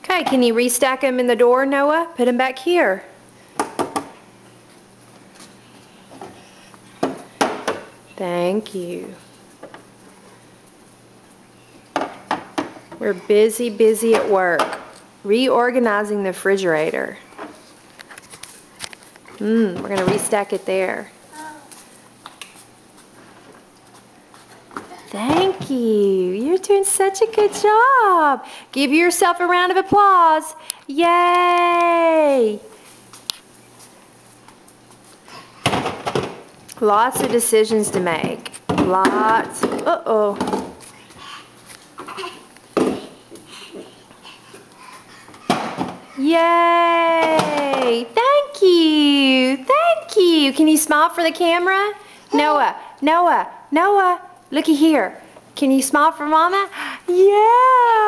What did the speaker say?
Okay, can you restack them in the door, Noah? Put them back here. Thank you. We're busy at work, reorganizing the refrigerator. We're gonna restack it there. Thank you. You're doing such a good job. Give yourself a round of applause. Yay! Lots of decisions to make. Lots. Uh-oh. Yay! Thank you. Thank you. Can you smile for the camera? Noah, looky here. Can you smile for Mama? Yeah!